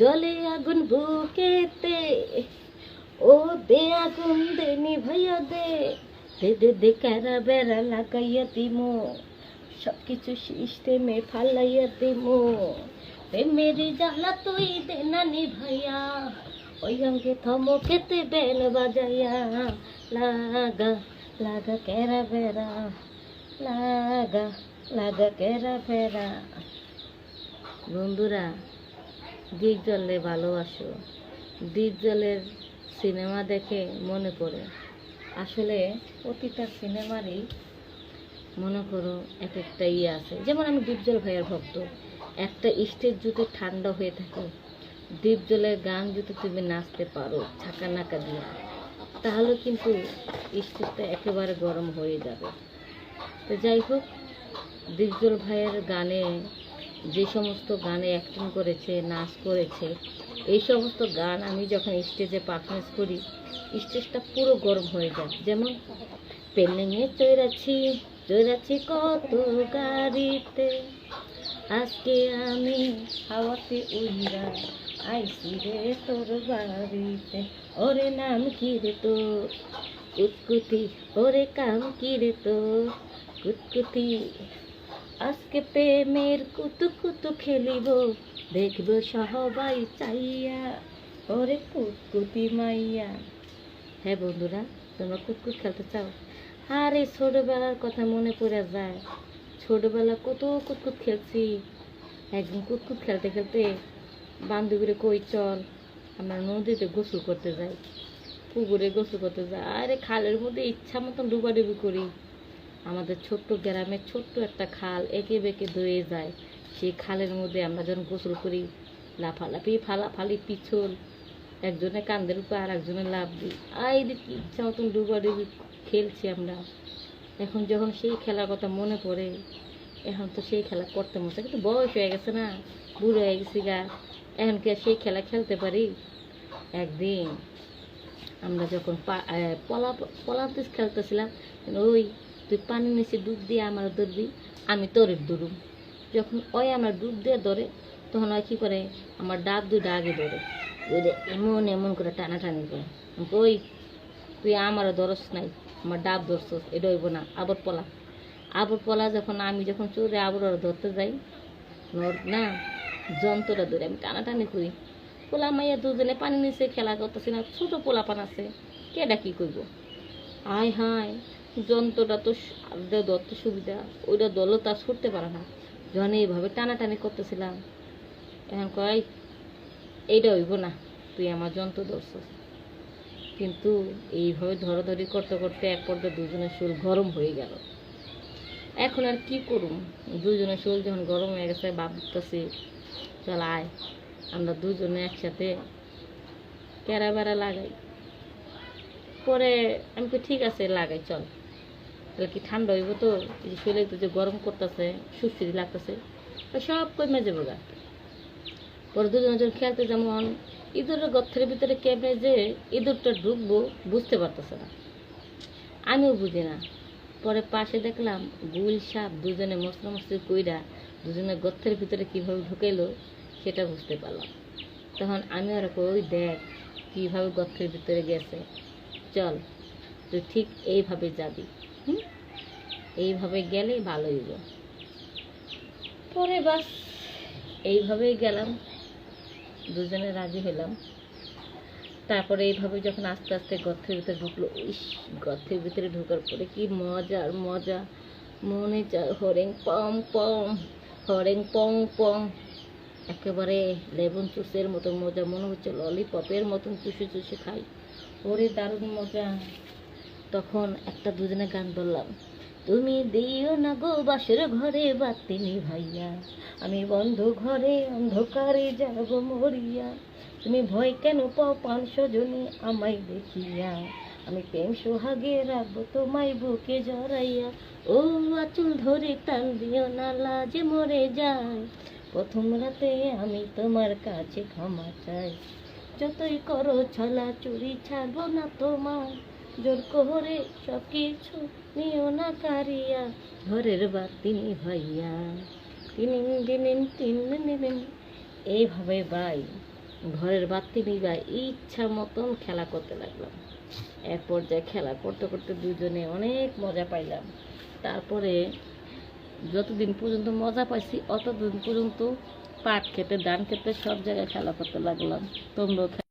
জলে আগুন বুকেতে, ও দে আগুন দে নিভাইয়া দে, দে দে দে ক্যারা বেড়া লাগাইয়া দিমো, সব কিছু সিস্টেমে ফালাইয়া দিমো। প্রেমেরি জ্বালা তুই দে না নিভাইয়া, ওই অঙ্গে থমকেতে বেল বাজাইয়া। লাগা লাগা ক্যারা বেড়া, লাগা লাগা ক্যারা বেড়া। বন্ধুরা, দিক জলে ভালোবাসো। দিক জলের সিনেমা দেখে মনে পড়ে, আসলে প্রতিটা সিনেমারই মনে করো এক একটা ইয়ে আছে। যেমন আমি ডিপজল ভাইয়ের ভক্ত। একটা স্টেজ যদি ঠান্ডা হয়ে থাকে, ডিপজলের গান যদি তুমি নাচতে পারো ছাকা নাকা দিয়ে, তাহলে কিন্তু স্টেজটা একেবারে গরম হয়ে যাবে। তো যাই হোক, ডিপজল ভাইয়ের গানে যে সমস্ত গানে অ্যাক্টিং করেছে, নাচ করেছে, এই সমস্ত গান আমি যখন স্টেজে পারফরমেন্স করি, স্টেজটা পুরো গরম হয়ে যায়। যেমন পেলেঙে চড়াচ্ছি চড়াচ্ছি কত গাড়িতে, আজকে আমি হাওয়াতে উড়া আইসি রে তোর বাড়িতে। ওরে নাম কি রে তোর কুতকুতি, ওরে কাম কি রে তোর কুতকুতি। আজকে প্রেমের কুতু কুতু খেলিব, দেখব সবাই চাইয়া, ওরে কুতকুতি মাইয়া। হ্যাঁ বন্ধুরা, তোমরা কুতকুত খেলতে চাও? আরে ছোটবেলার কথা মনে পড়ে যায়। ছোটবেলা কত কুতকুত খেলছি। একদিন কুতকুত খেলতে খেলতে বান্ধবীরে কই চল আমরা নদীতে গোসল করতে যাই, পুকুরে গোসল করতে যাই। আরে খালের মধ্যে ইচ্ছা মতন ডুবাডুবি করি। আমাদের ছোট্ট গ্রামের ছোট্ট একটা খাল এঁকে বেঁকে ধুয়ে যায়। সেই খালের মধ্যে আমরা যখন গোসল করি, লাফালাফি ফালাফালি পিছল, একজনে কান্দের উপর আর একজনে লাফ দিই। আই দেখি ইচ্ছা মতন ডুবাডুবি খেলছি আমরা। এখন যখন সেই খেলার কথা মনে পড়ে, এখন তো সেই খেলা করতে মনে, কিন্তু বয়স হয়ে গেছে না, বুড়ো হয়ে গেছি গা, এখন কি আর সেই খেলা খেলতে পারি? একদিন আমরা যখন পলাতিস খেলতেছিলাম, ওই তুই পানি নিচে ডুব দিয়ে আমার ধরবি, আমি তোরে ধরুম। যখন ওই আমার ডুব দিয়ে ধরে, তখন ওই কী করে, আমার ডাব দুইটা আগে ধরে, এমন এমন করে টানাটানি করে। ওই তুই আমারও ধরস নাই, আমার ডাব ধরছস, এটা হইব না, আবার পলা যখন আমি যখন চোরে আবার ধরতে যাই না, যন্ত্রটা ধরে আমি টানাটানি করি। পোলা মাইয়া দুজনে পানি নিচে খেলা করতেছি না, ছোটো পোলা পান আছে, কেডা কী করবো? আয় হায়, যন্ত্রটা তো ধরতে সুবিধা, ওইটা দলও তা ছুটতে পারে না। যখন এইভাবে টানাটানি করতেছিলাম, এখন কয় এইটা হইব না, তুই আমার যন্ত্র ধরছস। কিন্তু এইভাবে ধরাধরি করতে করতে এক পর্যায়ে দুজনের শরীর গরম হয়ে গেল। এখন আর কি করুম, দুজনের শরীর যখন গরম হয়ে গেছে, ভাবতেছি চল আয় আমরা দুজনে একসাথে ক্যারা বেড়া লাগাই। পরে আমি তো ঠিক আছে লাগাই, চল। তাহলে কি ঠান্ডা হইব তো, এই যে শরীরে তো যে গরম করতেছে, সুস্থির লাগতেছে, সব কমে যাবো গা। পরে দুজনে যখন খেলতে, যেমন ইঁদুরের গর্তের ভিতরে কেমনে যে ইঁদুরটা ঢুকবো বুঝতে পারতেছে না, আমিও বুঝি না। পরে পাশে দেখলাম গুল সাপ দুজনে মশলা মশলি কইরা দুজনের গর্তের ভিতরে কীভাবে ঢুকাইলো সেটা বুঝতে পারলাম। তখন আমি আর ওই দেখ কীভাবে গর্তের ভিতরে গেছে, চল তুই ঠিক এইভাবে যাবি, এইভাবে গেলে ভালো হইব। পরে বাস এইভাবেই গেলাম, দুজনে রাজি হলাম। তারপরে এইভাবে যখন আস্তে আস্তে গর্তের ভিতরে ঢুকলো, ইস গর্তের ভিতরে ঢোকার পরে কি মজা আর মজা, মনে চায় হরেং পং পং, হরেং পং পং, একেবারে লেবন চুষের মতো মজা, মনে হচ্ছে ললিপপের মতন চুষে চুষে খাই, ওরে দারুণ মজা। তখন একটা দুজনে গান বললাম, তুমি দিও না গো বাসের ঘরে বাতি নিভাইয়া, আমি বন্ধ ঘরে অন্ধকারে যাব মরিয়া, তুমি ভয় কেন পাও পান সজনী আমায় দেখিয়া, আমি প্রেম সোহাগে রাখবো তোমায় বুকে জড়াইয়া, ও আঁচল ধরে টান দিও না লাজে মরে যায়, প্রথম রাতে আমি তোমার কাছে ক্ষমা চাই, যতই করো ছলা চুরি ছাড়বো না তোমার, জোর করে সব কিছু নিও না কারিয়া, ঘরের বাতি নিভাইয়া, তিন দিন তিন দিন। এইভাবে ভাই ঘরের বাতি নিবা ইচ্ছা মতন খেলা করতে লাগলাম। এক পর্যায়ে খেলা করতে করতে দুজনে অনেক মজা পাইলাম। তারপরে যতদিন পর্যন্ত মজা পাইছি অতদিন পর্যন্ত পাট খেতে ধান খেতে সব জায়গায় খেলা করতে লাগলাম। তোমরাও